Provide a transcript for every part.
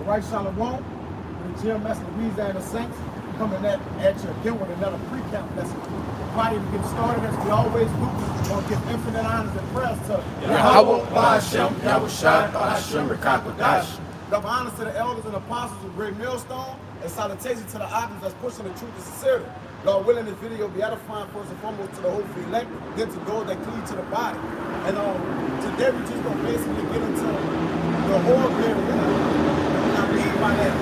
All right, Shalom, the Jim Messer, Louisiana Saints, coming at you again with another pre-camp lesson. Before we get started, as we always do, we're going to give infinite honors and prayers to Yahweh, Ba'ashem, Yahushai, Ba'ashem, Rekakwadash. Give honors to the elders and apostles of Great Millstone, and salutations to the audience that's pushing the truth and sincerity. Lord willing, this video be edifying first and foremost to the whole elect, then to those that cleave to the body. And today we're just going to basically get into the whole period. And I mean by that.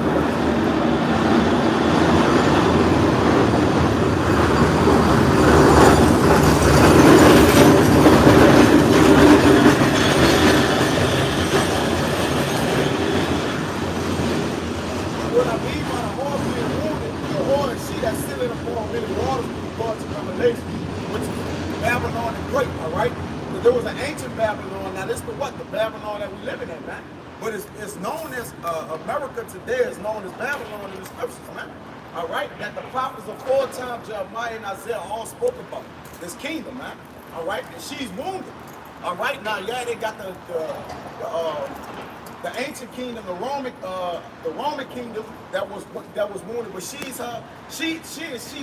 What I mean by the horse being wounded, the horse and she that's sitting upon many waters with regard to Revelation, which is Babylon the Great, all right? But there was an ancient Babylon. Now this is what? The Babylon that we living in, man. But it's known as, America today is known as Babylon in the scriptures, man. All right? That the prophets of foretime, Jeremiah and Isaiah, all spoke about this kingdom, man. All right? And she's wounded. All right? Now, yeah, they got the ancient kingdom, the Roman kingdom that was wounded, but she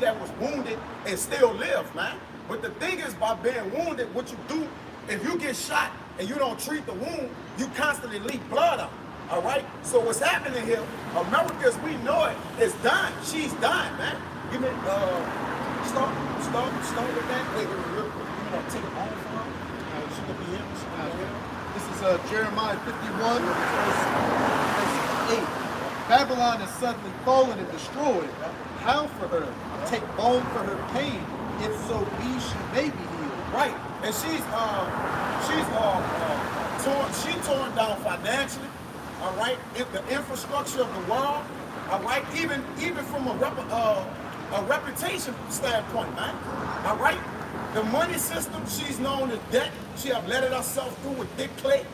that was wounded and still lives, man. But the thing is, by being wounded, what you do, if you get shot and you don't treat the wound, you constantly leak blood out. All right. So what's happening here? America, as we know it, is dying. She's dying, man. Give me start with that. Wait, real quick. You want to take it home for her? She could be here. She could be here. This is Jeremiah 51, verse 8. Babylon is suddenly fallen and destroyed. Howl for her, take balm for her pain, if so be she may be healed. Right, and she's torn down financially. All right, the infrastructure of the world. All right, even from a reputation standpoint, man. All right. The money system, she's known as debt. She have let it herself through with thick clay.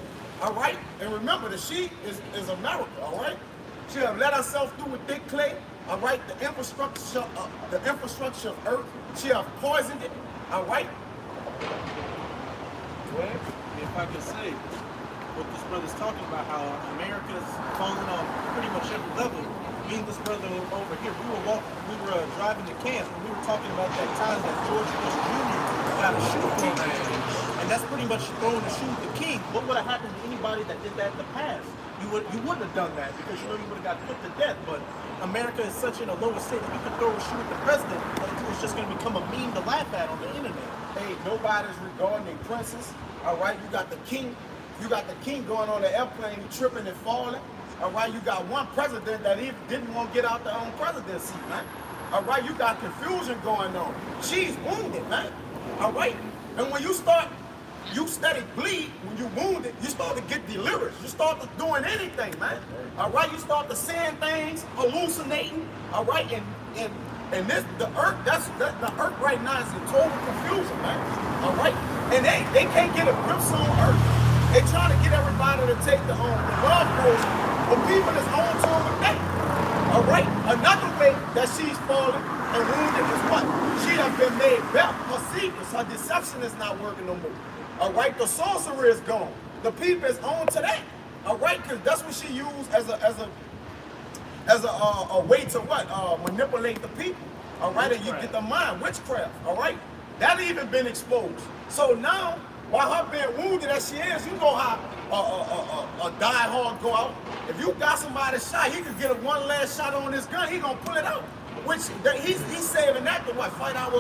All right? And remember, the she is America, all right? She have let herself through with thick clay. All right? The infrastructure of earth, she have poisoned it. All right? Well, if I can say, what this brother's talking about, how America's falling on pretty much every level. Me and this brother over here, we were driving to camp, and we were talking about that time that George Bush Jr. got a shoe thrown at him. And that's pretty much throwing the shoe at the king. What would have happened to anybody that did that in the past? You wouldn't have done that because you would have got put to death. But America is such in a lower state that we could throw a shoe at the president, but it's just going to become a meme to laugh at on the internet. Hey, nobody's regarding a princess. All right, you got the king. You got the king going on the airplane, tripping and falling. All right, you got one president that even didn't want to get out their own presidency, man. All right, you got confusion going on. She's wounded, man. All right, and when you steady bleed, when you wounded, you start to get delirious. You start to doing anything, man. All right, you start to saying things, hallucinating. All right, and the earth right now is in total confusion, man. All right, and they can't get a grip on earth. They trying to get everybody to take the love potion, but people is on to them with that. All right, another way that she's falling and wounded is what? She done been made better. Her secrets, her deception is not working no more. All right, the sorcerer is gone. The people is on to that. All right, because that's what she used as a way to what? Manipulate the people. All right, and you get the mind, witchcraft. All right, that even been exposed. So now, while her being wounded as she is, you know how a die-hard go out. If you got somebody shot, he could get one last shot on his gun, he gonna pull it out. Which he's saving that to what? Fight our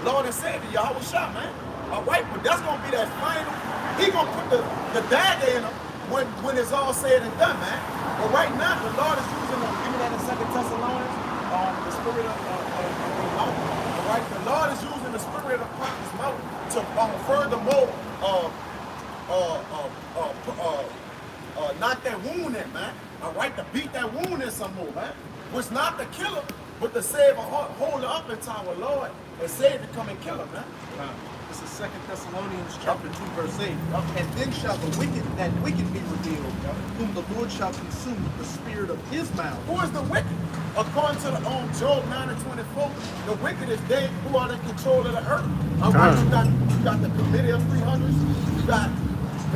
Lord and Savior, Yahweh Shah, man. All right, but that's gonna be that final. He gonna put the dagger in him when it's all said and done, man. But right now, the Lord is using them. Give me that in 2 Thessalonians, the spirit of the mouth. All right, the Lord is using the spirit of prophet's mouth to furthermore knock that wound in, man. All right, to beat that wound in some more, man. Which not to kill her, but to save her heart, hold her up in time with Lord and save to come and kill her, man. This is 2 Thessalonians chapter 2, verse 8. And then shall the wicked be revealed, whom the Lord shall consume with the spirit of his mouth. Who is the wicked? According to the Job 9:24, the wicked is they who are in control of the earth. All right, you got the committee of 300. You got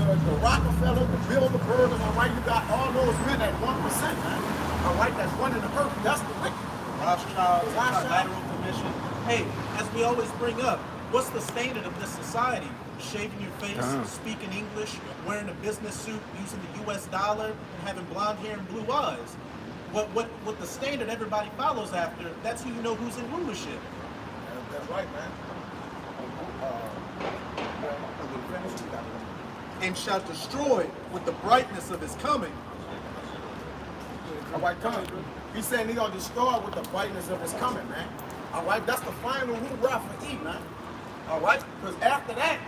the Rockefeller, the Bilderbergers, all right? You got all those men at 1%, man. All right, that's running the earth. That's the wicked. Rothschild, Rothschild. Trilateral Commission. Hey, as we always bring up, what's the standard of this society? Shaving your face, speaking English, wearing a business suit, using the U.S. dollar, and having blonde hair and blue eyes. What the standard everybody follows after, that's who you know who's in rulership. That's right, man. And shall destroy with the brightness of his coming. All right, come on. He's saying he's going to destroy with the brightness of his coming, man. All right, that's the final hoorah for E, man. All right, because after that,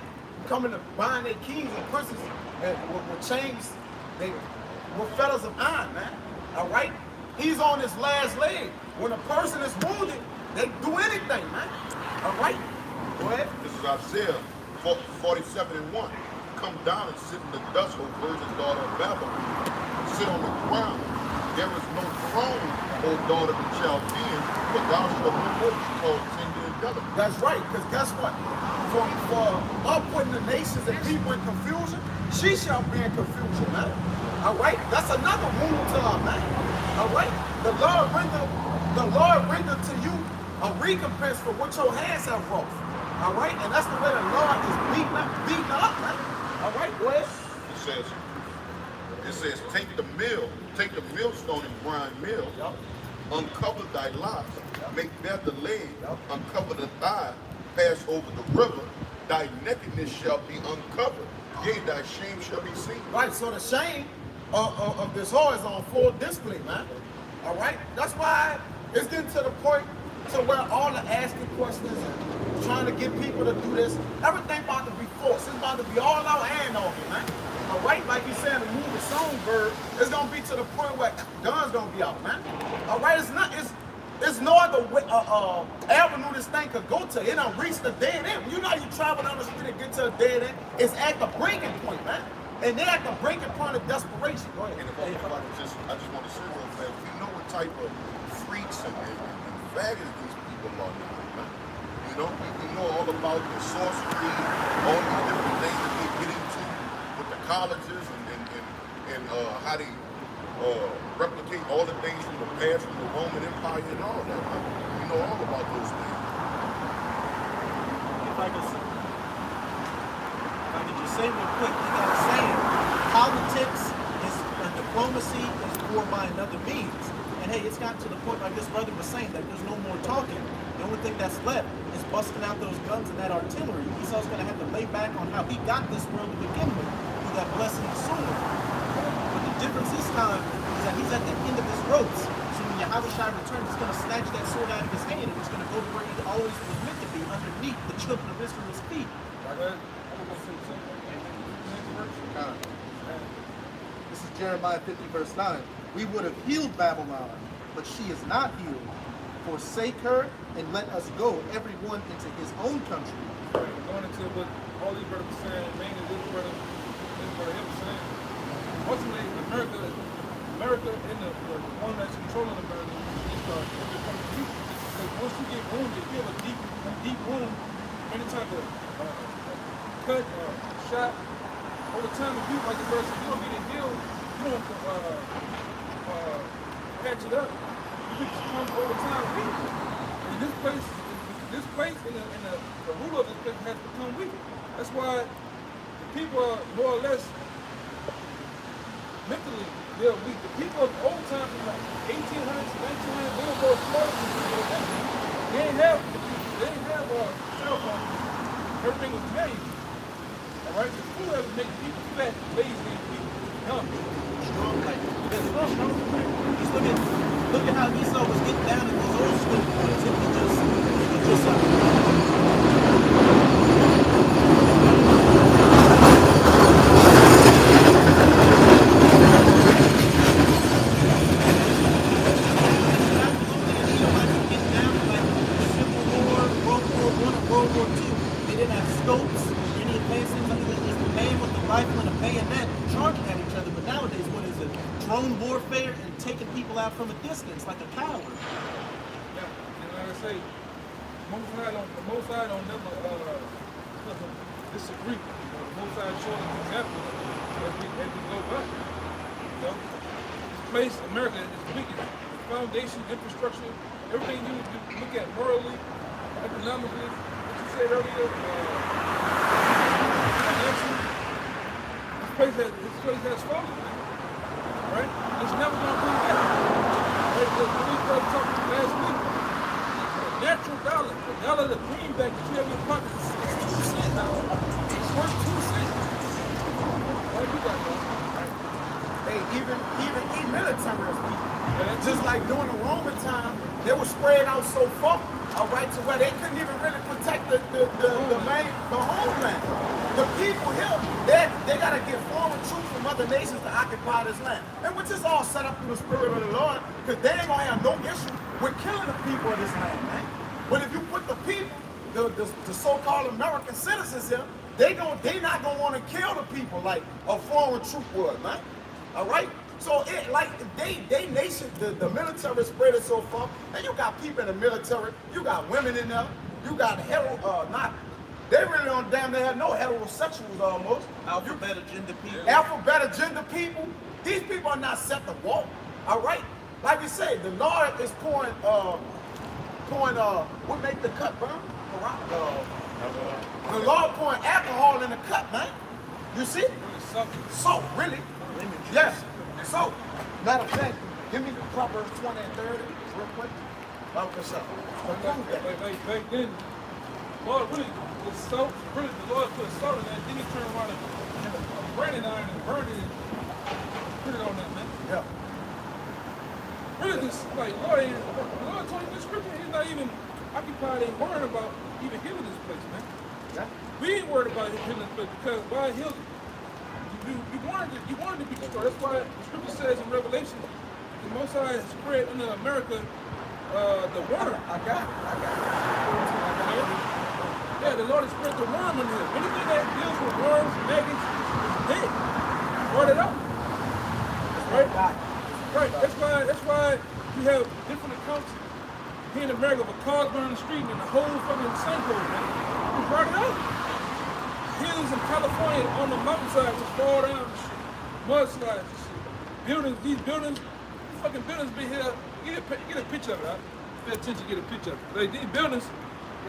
coming to bind their kings and princes with chains, with fetters of iron, man. All right, he's on his last leg. When a person is wounded, they do anything, man. All right, go ahead. This is Isaiah 47:1. Come down and sit in the dust, O virgin daughter of Babylon. Sit on the ground. There is no throne, O daughter of the Chaldeans, but thou shalt no more be called tender and delicate. That's right, because guess what? For putting the nations and people in confusion, she shall be in confusion, man. All right, that's another wound to her, man. All right, the Lord render to you a recompense for what your hands have wrought. All right, and that's the way the Lord is beating her up, man. All right, go ahead. It says, take the millstone and grind meal, uncover thy locks, make bare the leg, uncover the thigh, pass over the river, thy nakedness shall be uncovered, yea, thy shame shall be seen. Right, so the shame of this whore is on full display, man. All right, that's why it's getting to the point to where all the asking questions and trying to get people to do this, everything about to be forced. It's about to be all out and on you, man. All right, like you said in the movie Songbird, it's gonna be to the point where guns gonna be out, man. All right, it's no other way, avenue this thing could go to. It don't reach the dead end. You know how you travel down the street and get to a dead end? It's at the breaking point, man. And they're at the breaking point of desperation. Go ahead. And if I just want to say real fast, we know what type of freaks and faggots these people are now, man. You know, we know all about the sorcery, all these different things that they get into with the colleges and how they replicate all the things from the past, from the Roman Empire and all that, man. We know all about those things. If I could just say real quick, you got a saying, politics is, or diplomacy is war by another means. And hey, it's gotten to the point, like this brother was saying, that there's no more talking. The only thing that's left is busting out those guns and that artillery. Esau's going to have to lay back on how he got this world to begin with, through that blessing of sword. But the difference this time is that he's at the end of his ropes. So when Yahushua returns, he's going to snatch that sword out of his hand and he's going to go to where he always was meant to be, underneath the children of Israel's feet. This is Jeremiah 50, verse 9. We would have healed Babylon, but she is not healed. Forsake her and let us go, everyone into his own country. Going into what all these brothers were saying, mainly this brother him was saying. Ultimately, America and the one that's controlling America is becoming weak. Because once you get wounded, you have a deep wound, any type of cut, shot. Over time, if you, like the person, you don't get it healed, you don't patch it up. You become over time weak. And this place, and the ruler of this place has become weak. That's why the people are more or less mentally, they're weak. The people of the old times, from like 1800s, 1900s, they would go close to they didn't have cell phones. Everything was manual. All right, the food that would make people fat, lazy, and weak, dumb. Strong like this. Just look at how Esau was getting down in these old school points. It was warfare and taking people out from a distance like a coward. Yeah, and like I say, the Most High don't never disagree. The Most High showed an example as we go by. You know, this place, America, is weak. The foundation, infrastructure, everything you look at morally, economically, what you said earlier, financially, this place has fallen, man. Right? It's never going to be better. Right? The we started talking last week. The natural dollar, the dollar, the greenback that you have in your pocket is 2 cents now. It's worth 2 cents. What you got, man? Hey, even military people. Yeah, Just like during the Roman time, they were spread out so far, all right, to where they couldn't even really protect the homeland. The people here, they gotta get foreign troops from other nations to occupy this land. And which is all set up through the spirit of the Lord, because they ain't gonna have no issue with killing the people of this land, man. But if you put the people, the so-called American citizens here, they not gonna want to kill the people like a foreign troop would, man. All right? So it like they nation, the military spread it so far, and you got people in the military, you got women in there, you got they really don't damn near have no heterosexuals almost. Alphabet agenda people. Alphabet agenda people, these people are not set to walk. All right? Like you say, the Lord is pouring what make the cut, bro? The Lord pouring alcohol in the cup, man. You see? Salt, really? Yes. So, matter of fact, give me the Proverbs 20 and 30 real quick. Okay, so, Back then, Lord really was salt. Really, the Lord put salt in that. Then He turned around and a branding iron and burned it and put it on that, man. yeah. Really, this like the Lord told you in the scripture, He's not even occupied. Ain't worried about even healing this place, man. Yeah. We ain't worried about healing this place because why heal it? You wanted to be destroyed. That's why the scripture says in Revelation, the Most High has spread into America the worm. I got it. Yeah, the Lord has spread the worm in here. Anything that deals with worms, maggots, is dead. Brought it up. Right? Right. That's why you have different accounts here in America of a car burning the street and the whole fucking sinkhole, man. We brought it up. Hills in California on the mountainside just fall down and shit. Mudslides and shit. Buildings, these fucking buildings been here. Get a picture of it, right? Pay attention, get a picture of it. Like these buildings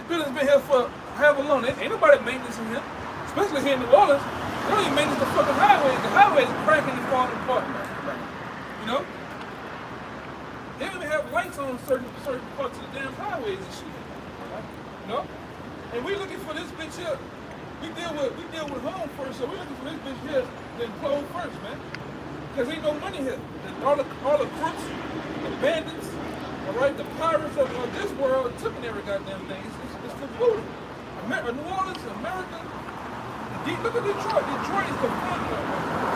been here for however long. Ain't nobody maintenance in here. Especially here in New Orleans. They don't even maintenance the fucking highway. The highway is cracking and falling apart. You know? They don't even have lights on certain parts of the damn highways and shit. You know? And we looking for this bitch here. We deal with home first, so we're looking for this bitch here to implode first, man. Because ain't no money here. All the crooks, the bandits, all right, the pirates of this world took every goddamn thing. It's for food. New Orleans, America. Look at Detroit. Detroit is the front line.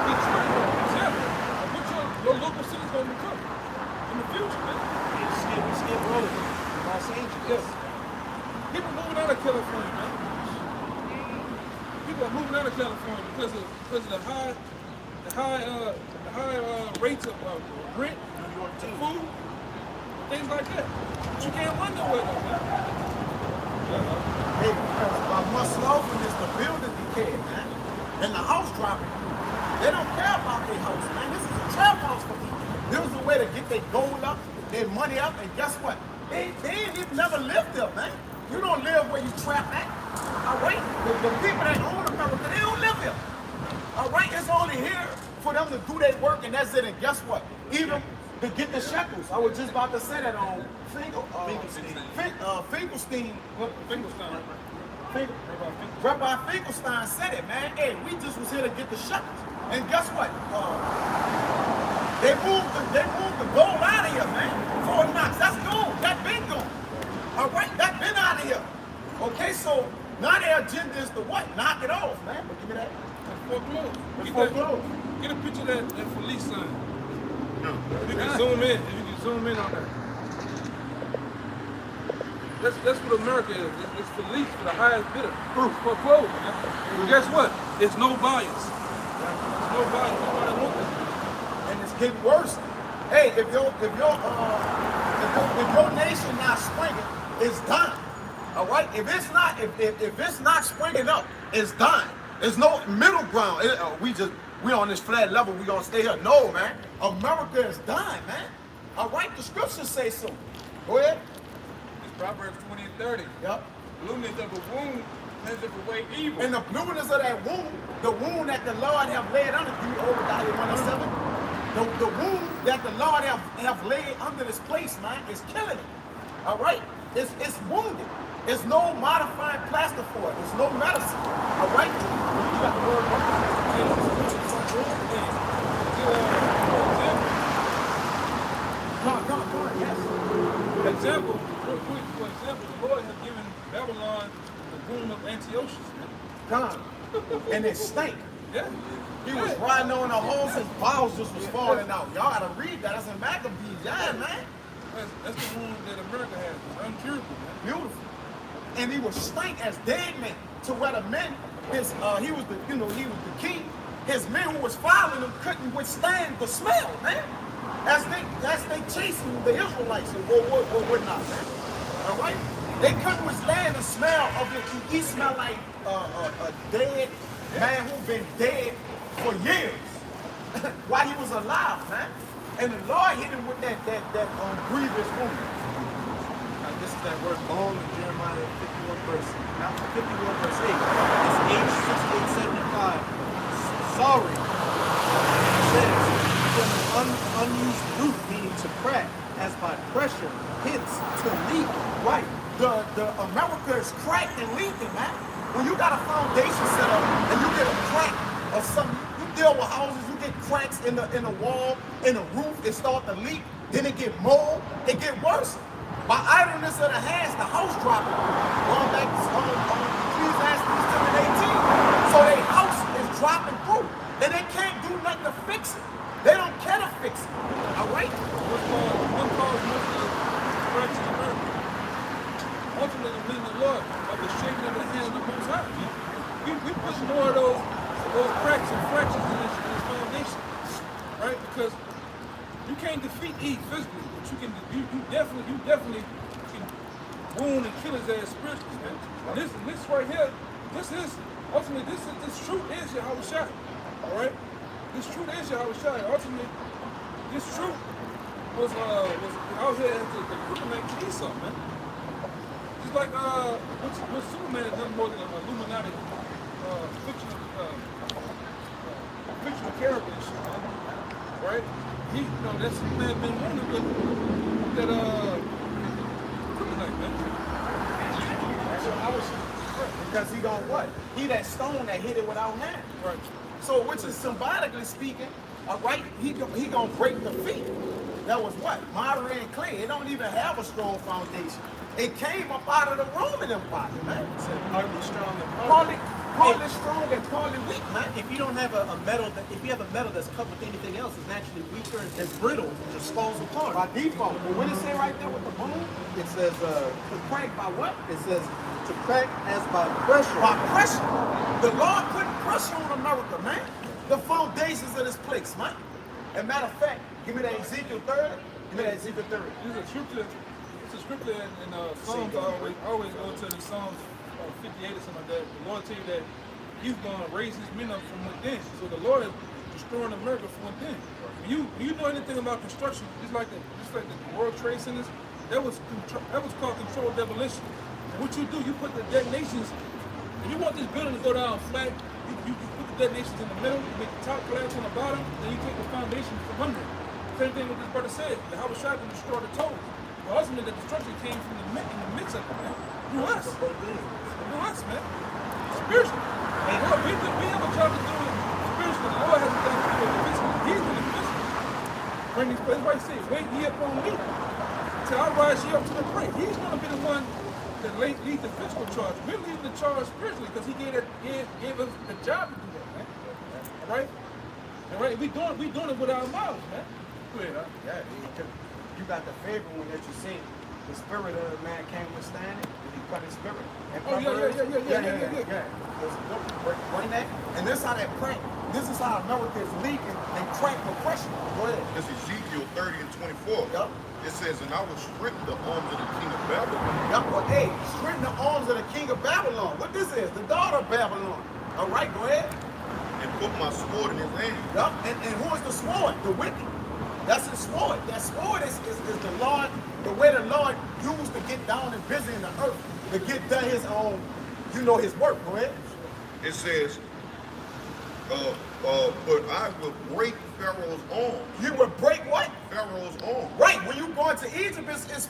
Detroit is an example of what your local city's going to become in the future, man. Skip Road, Los Angeles. Yes. People moving out of California, man. People are moving out of California because of the high rates of rent, food, things like that. But you can't run nowhere though, man. Hey, because much often is the building decay, man. And the house dropping. They don't care about their house, man. This is a trap house for people. This is a way to get their gold up, their money up, and guess what? They ain't even never lived there, man. You don't live where you trap at. All right? The people that own America, they don't live here. All right? It's only here for them to do their work, and that's it. And guess what? Even to get the shekels. I was just about to say that on Finkelstein. Rabbi Finkelstein said it, man. Hey, we just was here to get the shekels. And guess what? They moved the gold out of here, man. Fort Knox, that's gold. That been gone. All right, that been out of here. Okay, so now their agenda is to what? Knock it off, man. But give me that. Foreclose. Get a picture of that Felice sign. No. If you can zoom in, on that. That's what America is. It's Felice for the highest bidder. Foreclose, man. And guess what? It's no bias. It's no bias. Nobody wants it. And it's getting worse. Hey, if your nation not springing, it's done. All right. If it's not springing up, it's done. There's no middle ground. we on this flat level, we gonna stay here. No, man. America is dying, man. All right, the scriptures say so. Go ahead. It's Proverbs 20:30. Yep. Blueness of a wound cleanseth away evil. And the blueness of that wound, the wound that the Lord have laid under you, Obadiah 1:7, the wound that the Lord have laid under this place, man, is killing it. All right? It's wounded. There's no modifying plaster for it. There's no medicine. All right? You got the word Come on, yes. For example, real quick, for example, the Lord has given Babylon the wound of Antiochus, man. Come. And it stank. Yeah. He was riding on a horse, his balls just was falling out. Y'all gotta read that. That's in Maccabees. Yeah, man. That's the wound that America has. It's uncurable, man. Beautiful. And he was stank as dead men. To where the men, he was the king. His men who was following him couldn't withstand the smell, man. As they chasing the Israelites and whatnot, man. All right? They couldn't withstand the smell of it. He smelled like a dead man who'd been dead for years while he was alive, man. And the Lord hit him with that grievous wound. Now, this is that word bone in Jeremiah 51 verse 8. It's age 6875. Sorry. It says, from an unused root, meaning to crack, as by pressure, hits to leak. Right. The America is cracked and leaking, man. When you got a foundation set up and you get a crack or something, you deal with houses, you get cracks in the wall, in the roof, it start to leak, then it get mold, it get worse. By idleness of the hands, the house dropping. Going back to Ecclesiastes 10:18. So their house is dropping through. And they can't do nothing to fix it. They don't care to fix it. All right? What caused most of the cracks in America? Ultimately, we the Lord of the shaking of the hand of the Most High. We put more of those cracks and fractures in this foundation, right? Because you can't defeat Eve physically, but you definitely can wound and kill his ass spiritually, man. And this right here, this truth is Yahweh Shai, all right? This truth is Yahweh Shai. Ultimately, this truth was out here as the kryptonite to Esau, man. It's like what Superman has done more than an Illuminati fictional character and shit, man. Right? That Superman been wounded with that kryptonite, man. So I was because he gonna what? He that stone that hit it without hand. Right. So which is symbolically speaking, all right, he gonna break the feet. That was what? Miry and clay. It don't even have a strong foundation. It came up out of the Roman Empire, man. It's partly strong and Partly strong and partly weak, man. If you don't have a metal, if you have a metal that's cut with anything else, it's naturally weaker and it's brittle, it just falls apart. By default. But what it say right there with the bone? It says, To crack by what? it says to crack as by pressure. By pressure. The Lord putting pressure on America, man. The foundations of this place, man. And matter of fact, give me that Ezekiel 30. Give me that Ezekiel 30. It's a scripture in Psalms. I always go to the Psalms 58 or something like that. The Lord tell you that He's going to raise His men up from within. So the Lord is destroying America from within. When you know anything about construction, just like the World Trade Centers, that was called controlled demolition. And what you do, you put the detonations. If you want this building to go down flat, you put the detonations in the middle, you make the top collapse on the bottom, then you take the foundation from under. Same thing what this brother said. The Yahweh Shai can destroy the toes. But ultimately, the destruction came from in the midst of it, man. Through us. Through us, man. Spiritually. And Lord, we have a job to do it spiritually. The Lord has a job to do it physically. He's doing it physically. Bring these places. Why he say, wait ye upon me till I rise ye up to the plate. He's going to be the one that lead the physical charge. We're leading the charge spiritually because he gave us the job to do that, man. All right? All right? We doing it with our mouths, man. Go ahead, huh? Yeah, you got the favorite one that you see. The spirit of the man can't withstand it, and he cut his spirit. And yeah. Bring that. And this is how that crack. This is how America is leaking and crack with pressure. Go ahead. This is Ezekiel 30 and 24. Yup. It says, and I will strengthen the arms of the king of Babylon. Yup. Well, hey, strengthen the arms of the king of Babylon. What this is? The daughter of Babylon. All right, go ahead. And put my sword in his hand. Yup. And who is the sword? The wicked. That's his sword. That sword is the Lord, the way the Lord used to get down and busy in the earth, to get done his own, his work. Go ahead. It says, but I will break Pharaoh's arms. You will break what? Pharaoh's arms. Right. When you go into Egypt, it's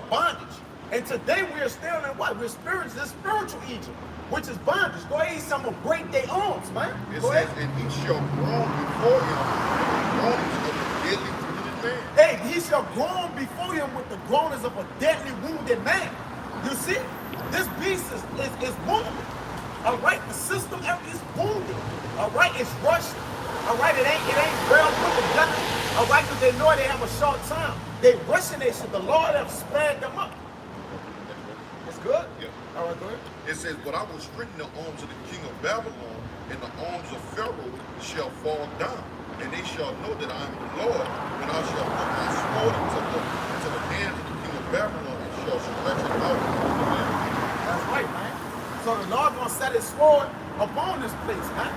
bondage. And today we are still in what? We're spiritual Egypt, which is bondage. Go ahead, some will break their arms, man. It Go says, ahead. and he shall groan before him with the groanings of a deadly wounded man. Hey, he shall groan before him with the groanings of a deadly wounded man. You see, this beast is wounded. All right, the system is wounded. All right, it's rushed. All right, it ain't well put together. All right, because they know they have a short time. They rushing their shit. The Lord have spared them up. It's good. Yeah. All right, go ahead. It says, but I will strengthen the arms of the king of Babylon, and the arms of Pharaoh shall fall down. And they shall know that I am the Lord, when I shall put my sword into the hands of the king of Babylon, and shall stretch it out to the land. That's right, man. So the Lord gonna set his sword upon this place, man.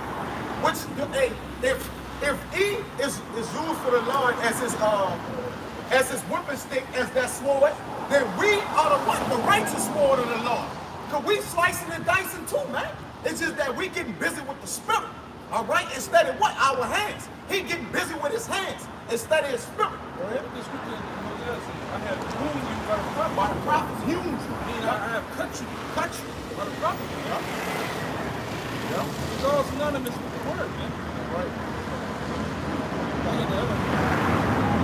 Which, hey, if he is used for the Lord as his whipping stick, as that sword, then we are the righteous sword of the Lord. Cause we slicing and dicing too, man. It's just that we getting busy with the spirit, all right? Instead of what? Our hands. He getting busy with his hands instead of his spirit. Go ahead. The scripture in Hosea says, I have wounded you by the prophet. By the prophets, hewn you. Meaning I have cut you Cut you. by the prophet. Yeah. It's all synonymous with the word, man. Right. Look at the other.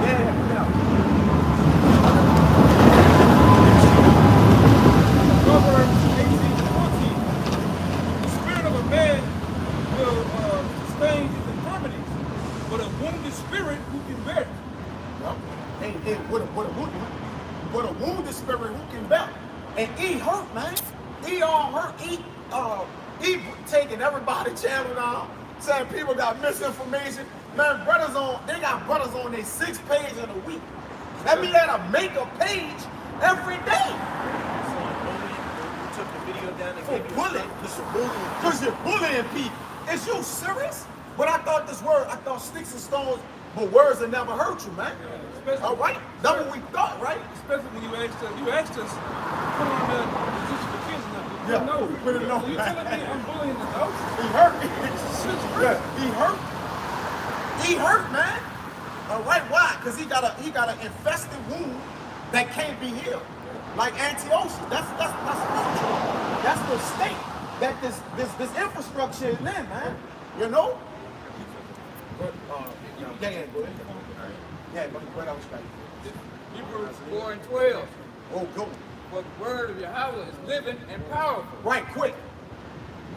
Yeah. Proverbs 18:14. The spirit of a man will sustain his infirmities, but a wounded spirit who can bear it. Yep. And with a wounded spirit who can bear. And he hurt, man. He all hurt. He taking everybody channel down, saying people got misinformation. Man, they got brothers on their 6th page in a week. That mean they gotta make a page every day. Took the video down and For gave you bullying. Because you're bullying people. Is you serious? But I thought sticks and stones, but words that never hurt you, man. Especially, All right? That's what we thought, right? especially when you asked us to put on the position for kids now. Yeah, No, we put it on. You telling me I'm bullying the house? He hurt. Shit's real. Yeah, he hurt. He hurt, man. All right, why? Because he got an infested wound that can't be healed. Like Antiochus. That's spiritual. That's the state that this infrastructure is in, man. You know? But, yeah, go ahead. Yeah, go ahead. I was right. Hebrews 4:12. Oh, go. For the word of Yahweh is living and powerful. Right, quick.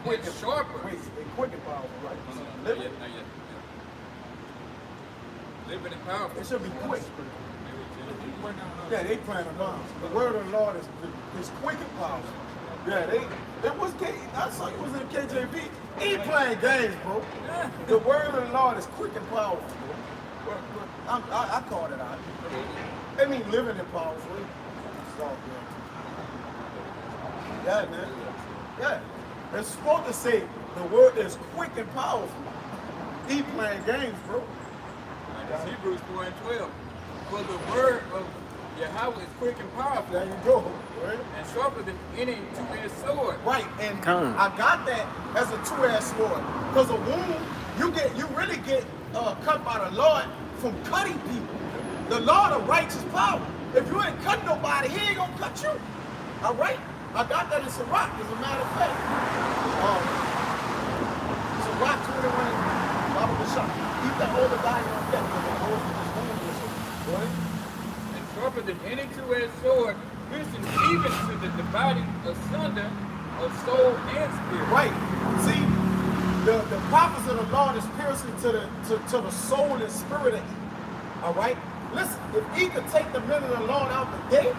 It's sharper. Wait, quick and powerful, right? Not Living? yet, not yet. Living and powerful. It should be quick. Yeah, they playing a bomb. The word of the Lord is quick and powerful. Yeah, I saw you was in KJV. He ain't playing games, bro. The word of the Lord is quick and powerful, bro. I called it out. They mean living and powerful. It's all good. Yeah, man. Yeah. It's supposed to say the word is quick and powerful. He playing games, bro. It's Hebrews 4:12. For the word of Yahweh is quick and powerful There you go. Right? and sharper than any two-edged sword. Right, and I got that as a two-edged sword. Because a wound, you really get cut by the Lord from cutting people. The Lord of righteous power. If you ain't cut nobody, he ain't gonna cut you. All right? I got that in Sirach, as a matter of fact. Sirach 21, Bible the shot. Keep that older guy on death because the Lord is just wounded. Go ahead. And sharper than any two-edged sword, piercing even to the dividing asunder of soul and spirit. Right. See, the prophets of the Lord is piercing to the soul and spirit of Eve. All right? Listen, if he could take the men of the Lord out today,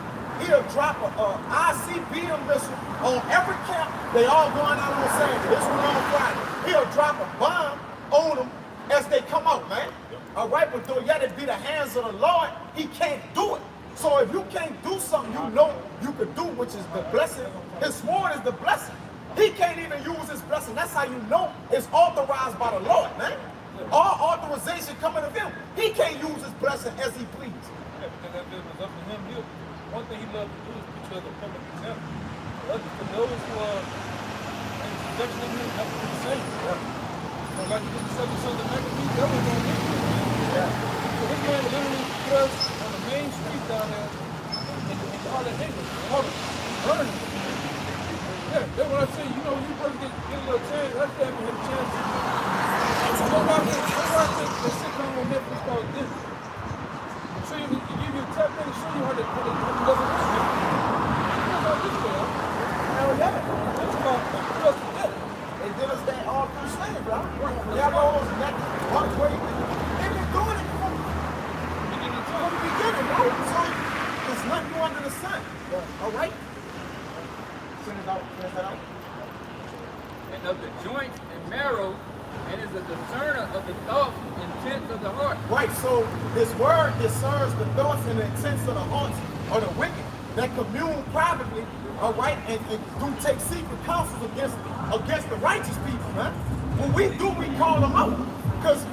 he'll drop a ICBM missile on every camp. They all going out on Saturday. This one on Friday. He'll drop a bomb on them as they come out, man. All right, but though yet it be the hands of the Lord, he can't do it. So if you can't do something you know you could do, which is the blessing, his sword is the blessing. He can't even use his blessing. That's how you know it's authorized by the Lord, man. All authorization coming of him. He can't use his blessing as he pleases. Yeah, because that business up to him. One thing he loves to do is put you as a public example. For those who are in subjection of him, that's what he's saying. So like you just said, the son of Maccabees, that was on him. So this man literally put us on the main street down there in Harlem, England, burning. Yeah, that's what I say. You know, you first get a little chance, that's that we have a chance. Go watch the sitcom on Netflix called This. Show you, give you a tap in and show you how to love it. Hell yeah. That's called Trust the Death. They did us that all through slavery, bro. Railroads and that one way. They've been doing it from the beginning, bro. So it's nothing new under the sun. All right? Send it out. Send that out. And of the joints and marrow, and is a discerner of the thoughts and intents of the heart. Right, so this word discerns the thoughts and the intents of the hearts of the wicked that commune privately, all right, and do take secret counsels against the righteous people, man. When we do, we call them out. Because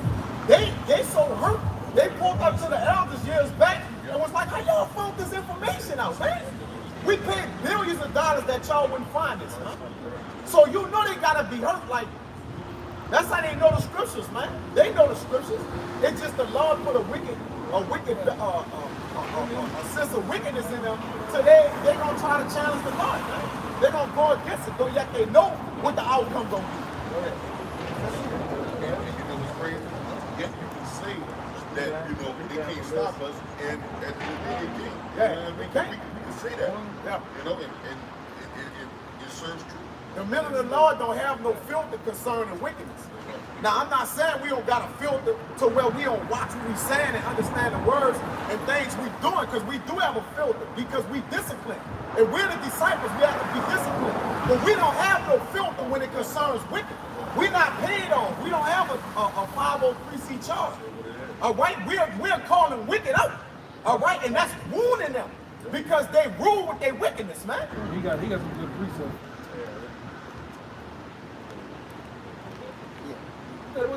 they so hurt. They pulled up to the elders years back and was like, how y'all found this information out, man? We paid billions of dollars that y'all wouldn't find this, huh? So you know they gotta be hurt like. That's how they know the scriptures, man. They know the scriptures. It's just the Lord put a sense of wickedness in them. So they gonna try to challenge the Lord, man. They're gonna go against it, but yet they know what the outcome gonna be. And you know what's crazy? Yet you can say that, you know, they can't stop us, and at the end of the day, they can't. Yeah, You know what I mean? they can't. We can say that. Yeah. You know, and it serves true. The men of the Lord don't have no filter concerning wickedness. Now, I'm not saying we don't got a filter to where we don't watch what we saying and understand the words and things we doing, because we do have a filter, because we discipline. And we're the disciples, we have to be disciplined. But we don't have no filter when it concerns wicked. We're not paid on. We don't have a 503c charge. All right? We're calling wicked out. All right? And that's wounding them because they rule with their wickedness, man. He got some good precepts. What you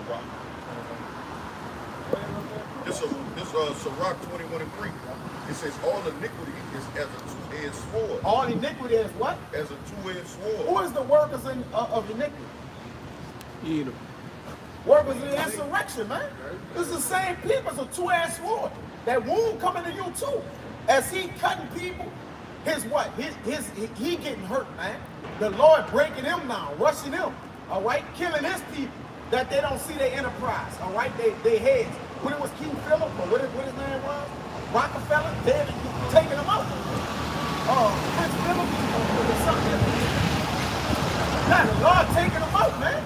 got? This Sirach 21:3. It says all iniquity is as a two-edged sword. All iniquity is what? As a two-edged sword. Who is the workers of iniquity? Workers in insurrection, man. It's the same people. It's a two-edged sword. That wound coming to you too. As he cutting people, he getting hurt, man. The Lord breaking him down, rushing him. All right, killing his people that they don't see their enterprise. All right, they heads. When it was King Philip, or what his name was, Rockefeller, they taking them out. Prince Philip, or something. Now the Lord taking them out, man.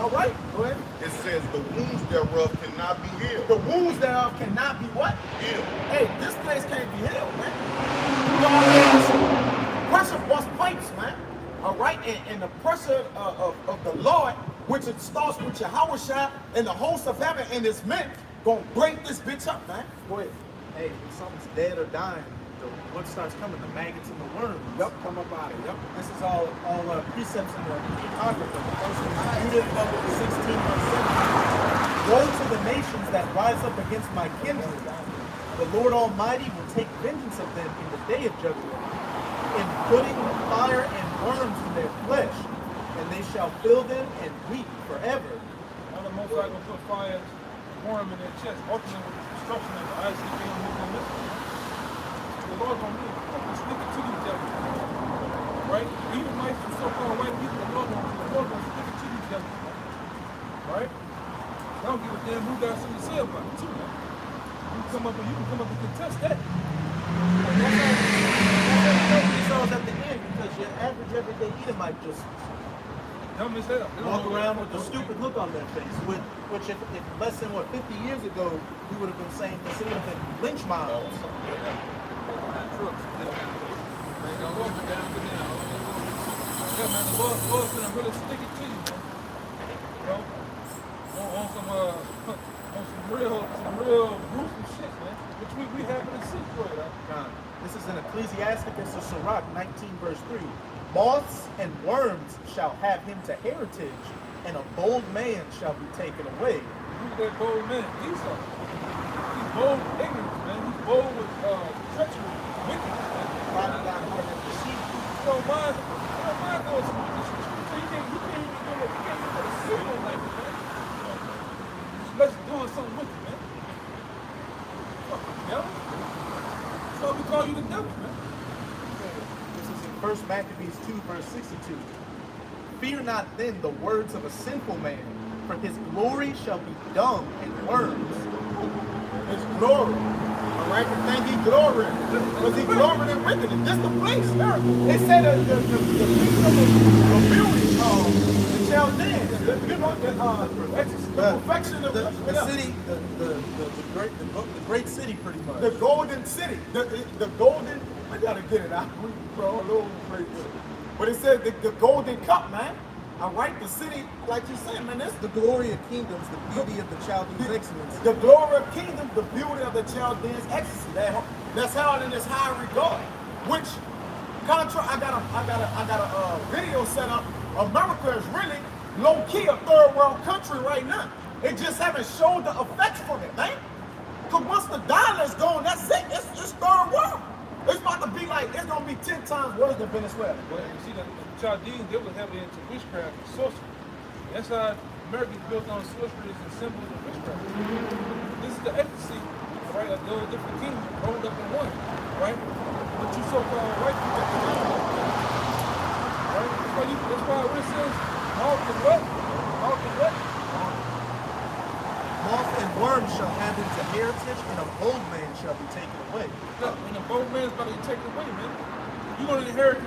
All right, go ahead. It says the wounds thereof cannot be healed. The wounds thereof cannot be what? Healed. Hey, this place can't be healed, man. You know, pressure bust pipes, man. All right, and the pressure of the Lord, which it starts with Yahushua and the host of heaven and his men, gonna break this bitch up, man. Go ahead. Hey, when something's dead or dying, what starts coming? The maggots and the worms. Yup, come up out of it. Yup. This is all precepts in the Apocrypha. The first one is Judith 16 verse 7. Woe to the nations that rise up against my kindred. The Lord Almighty will take vengeance of them in the day of judgment, in putting fire and worms in their flesh, and they shall fill them and weep forever. Now the Most High gonna put fire and worm in their chest, ultimately with the destruction of the ICP and nuclear missiles. The Lord gonna do it. Stick it to these devils. Right? Even white and so-called white people, the Lord gonna stick it to these devils. Right? I don't give a damn who got something to say about it too, man. You can come up and contest that. It's always at the end because your average everyday Edomite just Dumb as hell. They don't walk know around what with a they're stupid look on their face, which if less than 50 years ago, we would have been saying this would have been lynch mobs. Yeah, man, the Lord's gonna really stick it to you, man. You know, on some real gruesome shit, man. Which we happen to see for it. This is in Ecclesiasticus of Sirach 19 verse 3. Moths and worms shall have him to heritage, and a bold man shall be taken away. Who's that bold man? Esau. He's bold with ignorance, man. He's bold with treachery, wickedness, man. You don't mind doing some wickedness. So you can't even put a suit on like this, man. Let's doing something wicked, man. Fuck the devil. That's why we call you the devil, man. This is in 1 Maccabees 2, verse 62. Fear not then the words of a sinful man, for his glory shall be dung and worms. His glory. All right, the thing he glory in. Because he glory in wickedness. This the place. They said the piece of beauty, the Chaldeans, the perfection of The city, the great city, pretty much. the golden city, the golden. I gotta get it out. We all over the place. But it said the golden cup, man. All right, the city, like you said, man. This The glory of kingdoms, the beauty of the Chaldeans' excellence. the glory of kingdom, the beauty of the Chaldeans' ecstasy. That's held in this high regard. Which, I got a video set up. America is really low key a third world country right now. It just haven't showed the effects from it, man. Cause once the dollar's gone, that's it. It's third world. It's about to be like it's gonna be 10 times worse than Venezuela. Well, you see, the Chaldeans, they were heavily into witchcraft and sorcery. That's how America is built on sorceries and symbols of witchcraft. This is the ecstasy, right, of those different kingdoms rolled up in one, right? But you so-called white people, right? That's why when it says, Mark and what? Mark and what? Moth and worm shall have him to heritage, and a bold man shall be taken away. Look, when the bold man's about to get taken away, man, you're going to inherit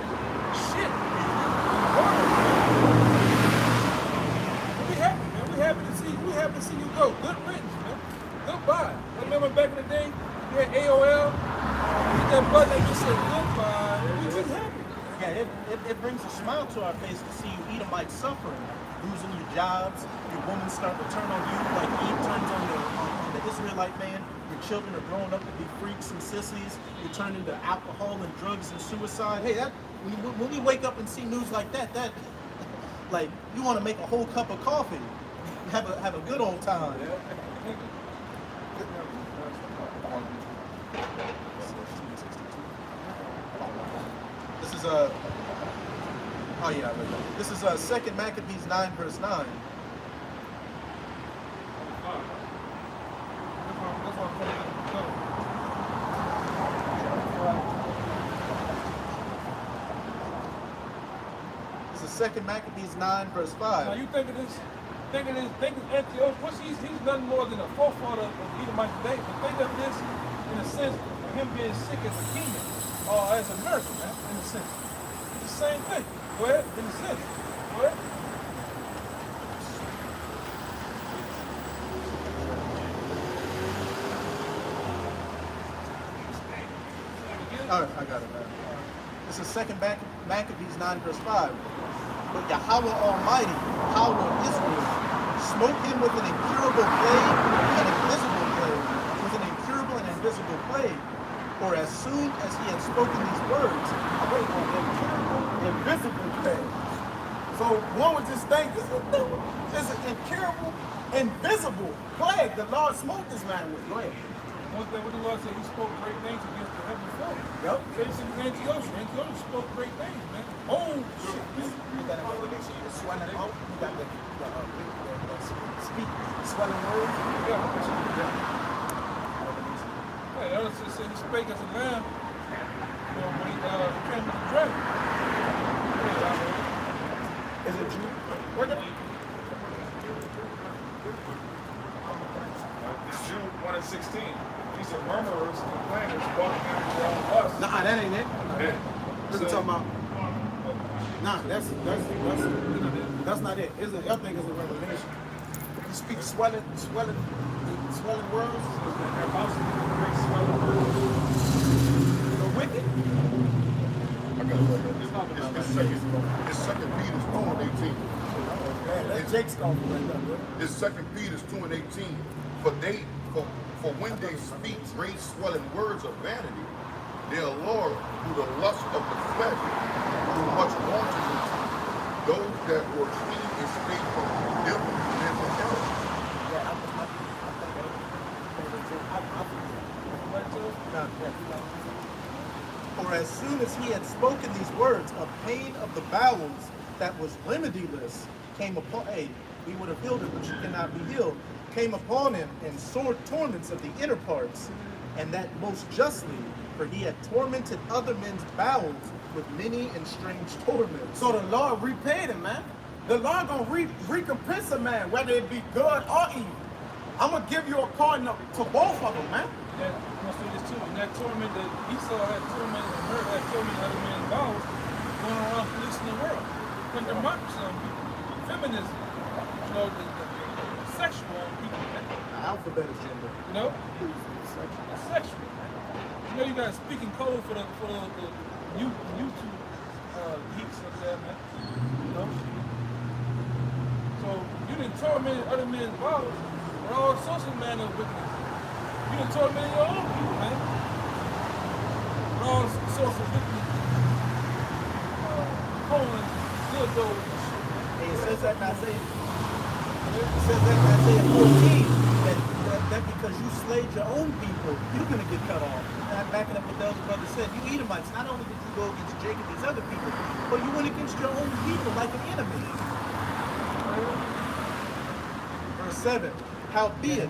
shit. We happy, man. We happy to see you go. Good riddance, man. Goodbye. I remember back in the day, you had AOL, you hit that button and you said goodbye. We just happy. Yeah, it brings a smile to our face to see you Edomites suffering, losing your jobs, your women start to turn on you like Eve turns on the Israelite man. Your children are growing up to be freaks and sissies. You turn into alcohol and drugs and suicide. Hey, when we wake up and see news like that like you want to make a whole cup of coffee, have a good old time. This is This is 2 Maccabees 9, verse 9. That's why I'm calling it the devil. This is 2 Maccabees 9, verse 5. Now you think Antiochus, what's he's nothing more than a forefather of Edomite today, but think of this in a sense of him being sick as a kingdom, or as a miracle, man, in a sense. It's the same thing. Go ahead, in a sense. Go ahead. All right, I got it. This is 2 Maccabees 9, verse 5. But Yahweh Almighty, power of Israel, smote him with an incurable plague, an invisible plague, with an incurable and invisible plague. For as soon as he had spoken these words, Invisible plague. So one would just think this is an incurable, invisible plague. The Lord smote this man with. Go ahead. What the Lord said, he spoke great things against the heavenly Father. Yep. It's in Antiochus. Antiochus spoke great things, man. Oh, shit. You got a revelation. You're swelling out. You got the speak, swelling words. Yeah, the other said he spake as a lamb when he came to the dragon. Is it true? What the? It's Jude 1 and 16. These are murmurers, complainers, walking around us. Nah, that ain't it. Yeah. What you talking about? Nah, that's not it. It's a, I think it's a revelation. You speak swelling words. The wicked. I got it right here. It's second Peter 2 and 18. Man, that's Jake's going right there, bro. It's 2 Peter 2 and 18. For when they speak great swelling words of vanity, They are lured through the lust of the flesh, through much wanting. Those that were clean escape from them and from hell. Yeah, I think For as soon as he had spoken these words, a pain of the bowels that was remediless came upon. Hey, we would have healed it, but you cannot be healed. Came upon him, and sore torments of the inner parts, and that most justly, for he had tormented other men's bowels with many and strange torments. so. The Lord repaid him, man. The Lord gonna recompense a man, whether it be good or evil. I'm gonna give you according to both of them, man. That must do this too. And that torment that Esau had tormented and her had tormented other men's bowels, going around policing the world, putting democracy on people, feminism, you know, the sexual on people, man. Alphabet agenda. You know, the sexual. Man. You know, you got speaking code for the YouTube geeks up there, man. You know. So you didn't torment other men's bowels with all sorts of manner of wickedness. You done tormented your own people, man. With all sorts of wickedness. Colon, dildos, and shit. Hey, it says that in Isaiah. It says that in Isaiah 14 that because you slayed your own people, you're gonna get cut off. And I'm backing up what the other brother said. You Edomites, not only did you go against Jacob and these other people, but you went against your own people like an enemy. Verse 7. Howbeit,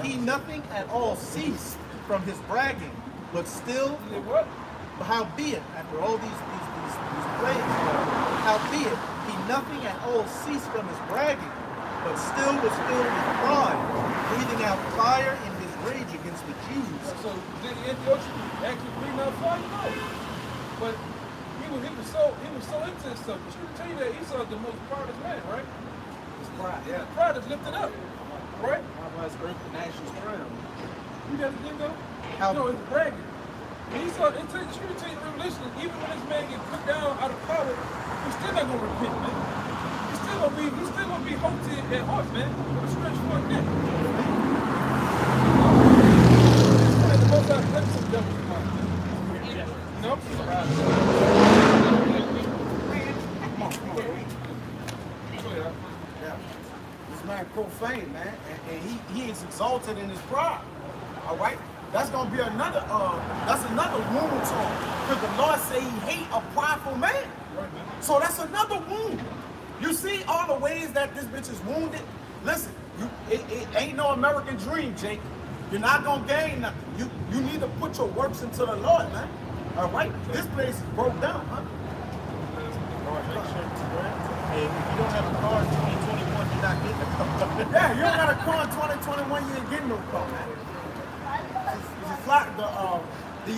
he nothing at all ceased from his bragging, but still, You did what? howbeit, after all these plagues, howbeit, he nothing at all ceased from his bragging, but still was filled with pride, breathing out fire in his rage against the Jews. So did Antiochus actually bring out fire? No. But he was so into this stuff. But you can tell you that Esau is the most proudest man, right? His pride, His pride is lifted up. Right? Otherwise, earth the nation's crown. You got the thing though? How- No, it's bragging. And Esau, you can tell you in Revelation, even when this man gets put down out of power, he's still not gonna repent, man. He's still gonna be haughty at heart, man. With a stretch for a neck. It's one of the most outrageous devils in life. You know? Go ahead. Yeah. This man profane, man, and he is exalted in his pride. All right, that's gonna be another wound to him, because the Lord say He hate a prideful man. So that's another wound. You see all the ways that this bitch is wounded. Listen, it ain't no American dream, Jake. You're not gonna gain nothing. You need to put your works into the Lord, man. All right, this place is broke down, huh? Hey, if you don't have a car in 2021, you're not getting a car. Yeah, you don't got a car in 2021, you ain't getting no car, man. The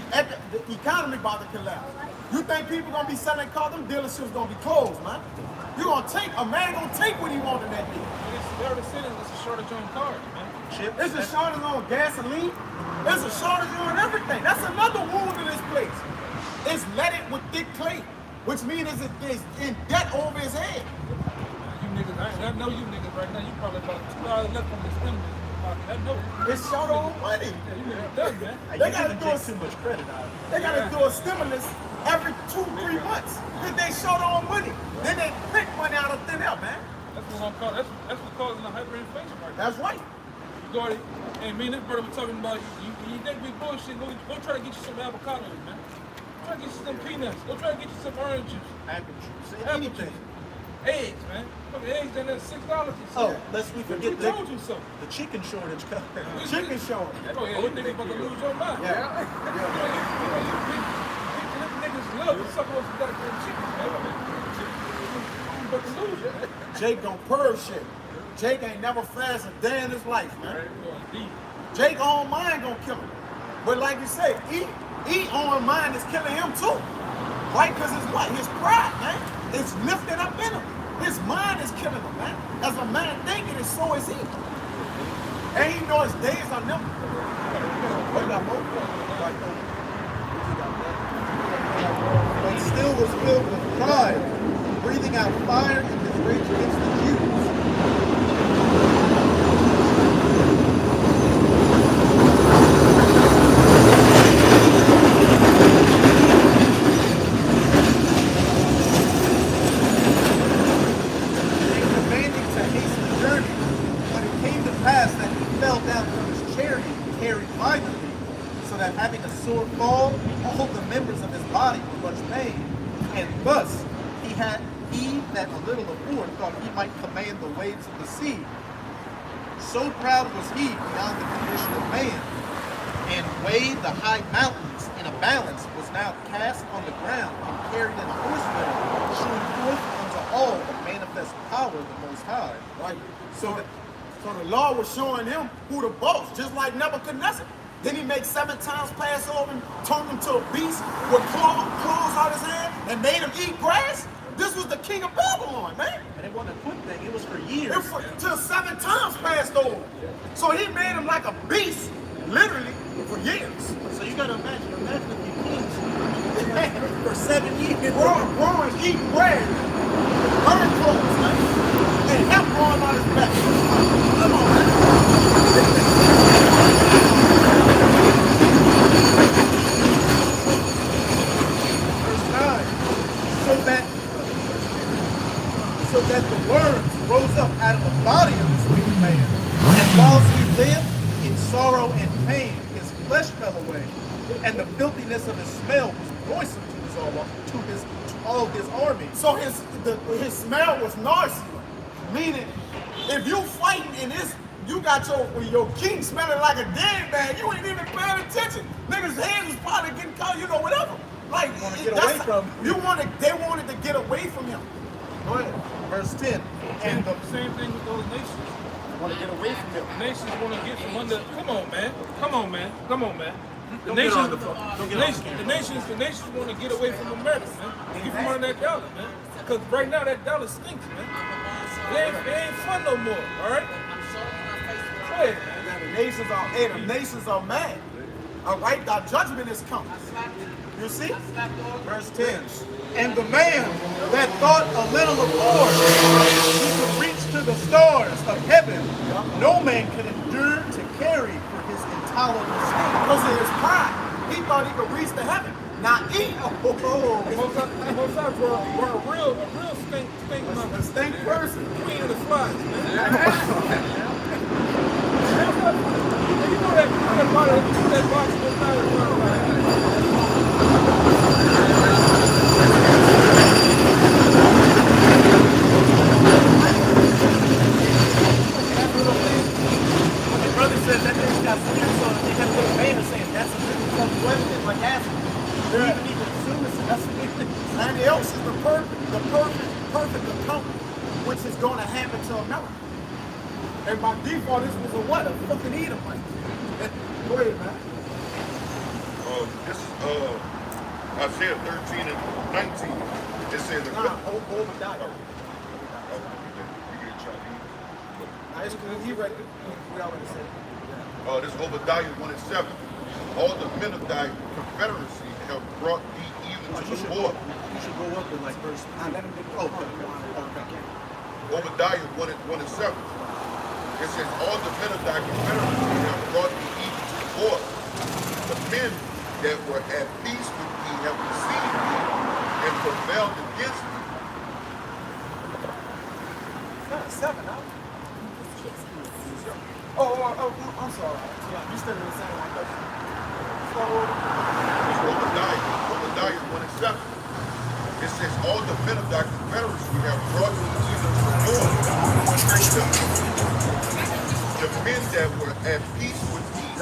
economy about to collapse. You think people gonna be selling cars? Them dealerships gonna be closed, man. A man gonna take what he want in that deal. They already said it's a shortage on cars, man. It's a shortage on gasoline. There's a shortage on everything. That's another wound in this place. It's leaded with thick clay, which means it's in debt over his head. You niggas, I know you niggas right now. You probably about $2 left on the stimulus pocket. I know. It's short on money. Yeah, you niggas done, man. They gotta do too much credit out. They gotta do a stimulus every 2-3 months. Cause they short on money. Then they pick money out of thin air, man. That's what I'm calling. That's what's causing the hyperinflation right now. That's right. You go ahead, and me and this brother were talking about you think we bullshit. Go try to get you some avocados, man. Try to get you some peanuts. Go try to get you some orange juice. Apple juice, Apple anything. juice. Eggs, man. Fucking eggs down there $6. Oh, lest we Who forget told you so? the chicken shortage coming. Chicken shortage. Oh yeah, you niggas about to lose your mind. Yeah. You niggas love to suck on some goddamn chicken, man. You about to lose it. Jake gon' purge shit. Jake ain't never fasted a day in his life, man. Indeed. Jake on mine gonna kill him. But like you say, he on mine is killing him too. Right? Because it's what? His pride, man. It's lifted up in him. His mind is killing him, man. As a man thinking, so is he. And he knows his days are numbered. What got more? But still was filled with pride, breathing out fire in his rage against the Jews. carried violently, so that having a sore fall, all the members of his body were much pain. And thus he that a little afore thought he might command the waves of the sea. So proud was he beyond the condition of man, and weighed the high mountains in a balance, was now cast on the ground and carried in a horseman, shewing forth unto all the manifest power of the Most High. Right. So the Lord was showing him who the boss, just like Nebuchadnezzar. Then he make 7 times pass over and turned him to a beast with claws out his hand and made him eat grass. This was the king of Babylon, man. And it wasn't a quick thing, it was for years. Till 7 times passed over. So he made him like a beast, literally, for years. So you gotta imagine if you kings for 7 years. Growing, eating bread, burn clothes, man. And hemp growing on his back. Come on, man. Verse 9. So that the worms rose up out of the body of this wicked man. And whilst he lived in sorrow and pain, his flesh fell away, and the filthiness of his smell was noisome to all his army. So his smell was noisy, meaning if you fighting in this, you got your king smelling like a dead man. You ain't even paying attention. Niggas' hands was probably getting caught, whatever. Like You wanna get away from him. They wanted to get away from him. Go ahead. Verse 10. And the Same thing with those nations. Want to get away from him. Nations want to get from under. Come on, man. Come on, man. Come on, man. The Don't get on nations, the phone. Don't the get on nations, the nations want to get away from America, man. Get from under that dollar, man. Because right now that dollar stinks, man. It ain't fun no more. All right. Go ahead, man. Now the nations are mad. All right, thy judgment is coming. You see? verse 10. And the man that thought a little of war, he could reach to the stars of heaven, no man could endure to carry for his intolerable sin. Because of his pride. He thought he could reach to heaven. Now eat. Most times we're a real stink A monkey. stink person. Queen of the flies, man. You know that box goes down and run, right? My brother said that thing's got some tricks on it. They got a little banner saying that's a really tough weapon, like acid. They're even consuming it. That's And else is the perfect account, which is going to happen to America. And by default, this was a what? A fucking Edomite. Go ahead, man. This is Isaiah 13 and 19. It says, Obadiah. Nah, it's cool. He read it. We already said it. This is Obadiah 1 and 7. All the men of thy confederacy have brought thee even to the Lord. You should go up in like verse 3. Let him get the Obadiah 1 and 7. It says, all the men of thy confederacy have brought thee even to the Lord. The men that were at peace with thee have deceived thee and prevailed against thee. Seven, huh? Oh, I'm sorry. Yeah, you still in the same like that. So, Obadiah 1 and 7. It says, all the men of thy confederacy have brought thee even to the Lord. The men that were at peace with thee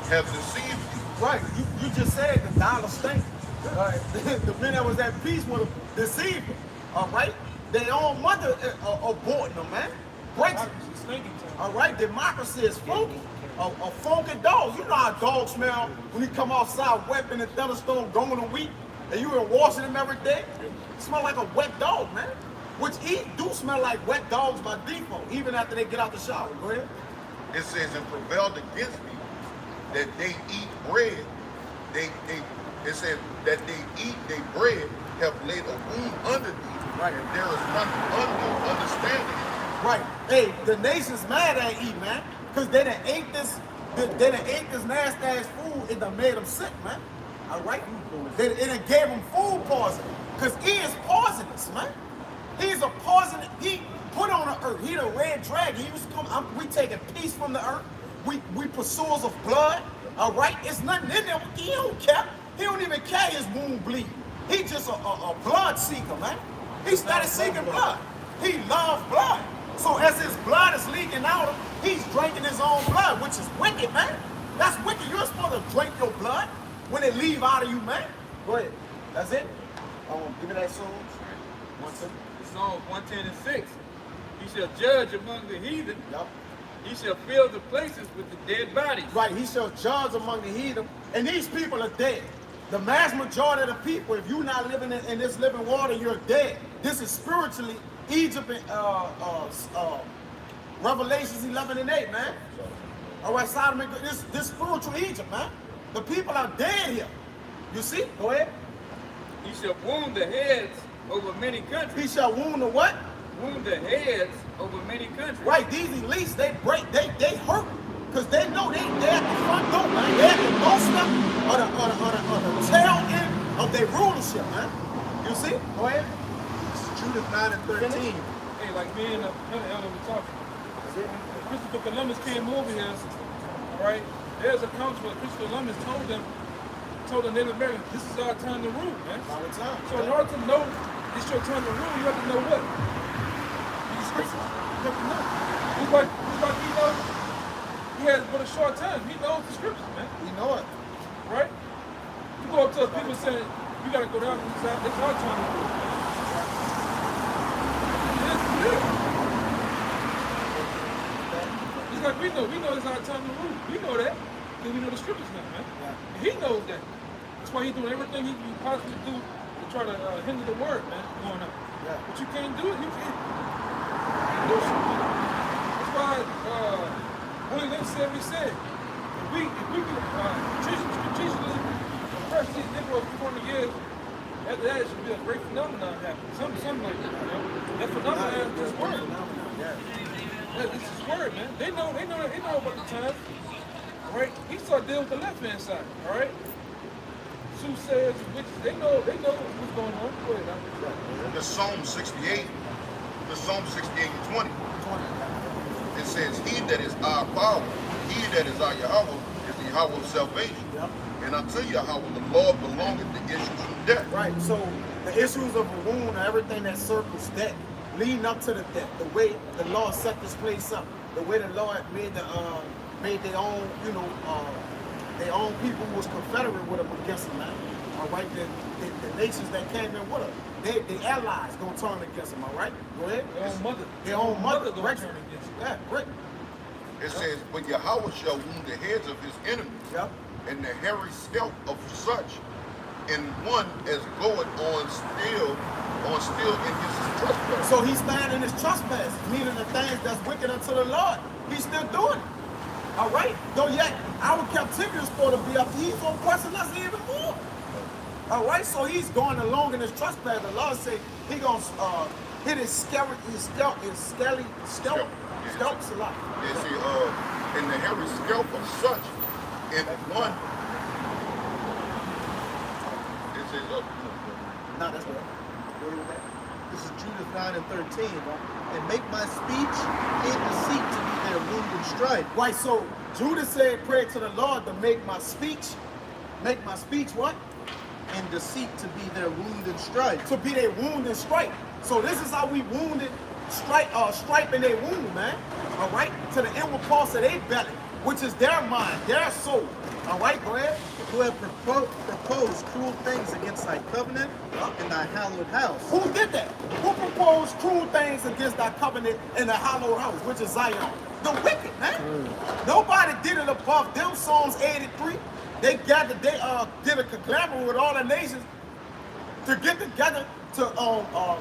have deceived thee. right, you just said the dollar stink. All right, the men that was at peace would have deceived them. All right, their own mother aborting them, man. Breaks them. It's stinking time. All right, democracy is funky. A funky dog. You know how dogs smell when you come outside wet in the thunderstorm, going a week, and you been washing them every day. It smell like a wet dog, man. Which do smell like wet dogs by default, even after they get out the shower. Go ahead. It says, and prevailed against me that they eat bread. It said that they eat their bread, have laid a wound under thee. Right. And there is none understanding. Right. Hey, the nation's mad at E, man, because they done ate this nasty ass food and done made them sick, man. All right. It done gave them food poisoning, because E is poisonous, man. He's a poison. He put on the earth. He the red dragon. He was come. We taking peace from the earth. we pursuers of blood. All right, it's nothing in there. He don't care. He don't even care his wound bleed. He just a blood seeker, man. He started seeking blood. He loves blood. So as his blood is leaking out of him, he's drinking his own blood, which is wicked, man. That's wicked. You're supposed to drink your blood when it leave out of you, man. Go ahead. That's it. Give me that Psalms. 110. Psalms 110 and 6. He shall judge among the heathen. Yep. He shall fill the places with the dead bodies. Right, he shall judge among the heathen, and these people are dead. The mass majority of the people, if you're not living in this living water, you're dead. This is spiritually Egypt and Revelations 11 and 8, man. All right, Sodom and this spiritual Egypt, man. The people are dead here. You see? Go ahead. He shall wound the heads over many countries. He shall wound the what? Wound the heads over many countries. Right, these elites, they hurt. Because they know they at the front door, man. They at the most of the tail end of their rulership, man. You see? Go ahead. This is Judith 9 and 13. Hey, like me and another elder were talking. When Christopher Columbus came over here, all right, there's accounts where Christopher Columbus told the Native Americans, this is our time to rule, man. All the time. So in order to know it's your time to rule, you have to know what? These scriptures. You have to know. Just like he knows, he has but a short time. He knows the scriptures, man. We know it. Right? You go up to people saying, you gotta go down, it's our time to rule. Just like we know it's our time to rule. We know that, because we know the scriptures now, man. Yeah. And he knows that. That's why he's doing everything he can possibly do to try to hinder the word, man, going on. Yeah. But you can't do it. You can't. That's why Willie Lynch said what he said. If we can strategically oppress these Negroes for 400 years, after that it should be a great phenomenon happening. Something like that, you know? That phenomenon is this word. Yeah, this is word, man. They know about the time. All right? He started dealing with the left-hand side, all right? Soothsayers and witches, they know what's going on. Go ahead, now. The Psalm 68, the Psalm 68 and 20. It says, he that is our power, he that is our Yahweh, is the Yahweh of salvation. Yep. And unto Yahweh the Lord belongeth the issues from death. Right, so the issues of a wound and everything that circles death, leading up to the death, the way the Lord set this place up, the way the Lord made their own, their own people who was confederate with them against them, man. All right, the nations that came in with them, the allies gonna turn against them. All right, go ahead. Their own mother gonna direction. turn against them. Yeah, right. It says, but Yahweh shall wound the heads of his enemies, Yep. and the hairy scalp of such, and one as goeth on still in his trespass. So he's standing in his trespass, meaning the things that's wicked unto the Lord. He's still doing it. All right? Though yet our captivity is supposed to be up, he's going to question us even more. All right? So he's going along in his trespass. The Lord say he going to hit his scalp a lot. They say, and the hairy scalp of such, and one, it says, No, that's right. This is Judith 9 and 13. And make my speech in deceit to be their wound and strife. Right, so Judah said, pray to the Lord to make my speech what? In deceit to be their wound and strife. To be their wound and stripe. So this is how we wounded, stripe in their wound, man. All right, to the inward parts of their belly, which is their mind, their soul. All right, go ahead. Who have proposed cruel things against thy covenant and thy hallowed house. Who did that? Who proposed cruel things against thy covenant in the hallowed house, which is Zion? The wicked, man. Nobody did it above them. Psalms 83. They gathered, they did a conglomerate with all the nations to get together to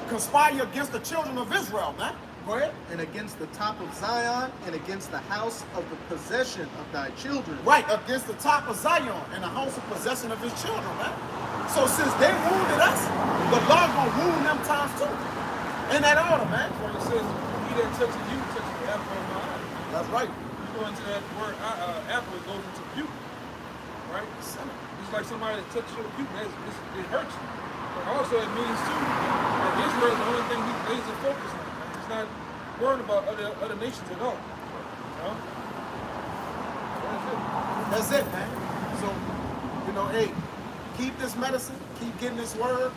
conspire against the children of Israel, man. Go ahead. And against the top of Zion and against the house of the possession of thy children. Right, against the top of Zion and the house of possession of his children, man. So since they wounded us, the Lord gonna wound them times too. In that order, man. When it says, he that touches you, touches the apple of my eye. That's right. You go into that word, apple, it goes into puke. Right? It's like somebody that touches your puke, it hurts you. But also it means too, that Israel is the only thing he's laser focused on. He's not worrying about other nations at all. You know? That's it, man. So, you know, hey, keep this medicine, keep getting this word,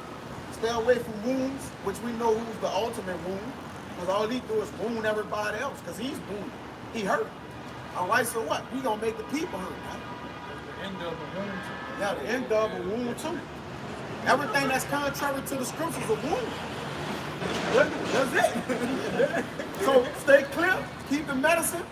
stay away from wounds, which we know who's the ultimate wound, because all he do is wound everybody else, because he's wounded. He hurt. All right, so what? We gonna make the people hurt, man. The end of the wound. Yeah, the end of a wound too. Everything that's contrary to the scriptures is a wound. That's it. So stay clear, keep the medicine,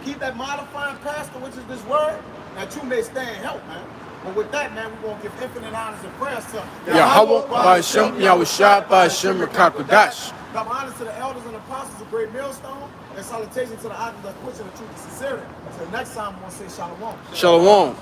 keep that modifying pastor, which is this word, that you may stay in help, man. But with that, man, we're gonna give infinite honors and prayers to Yahweh, Ba'ashem, Yahushua, Ba'ashem, Rakakwadash. Give honors to the elders and apostles of Great Millstone, and salutation to the items that push in the truth and sincerity. Until next time, I'm gonna say shalom. Shalom.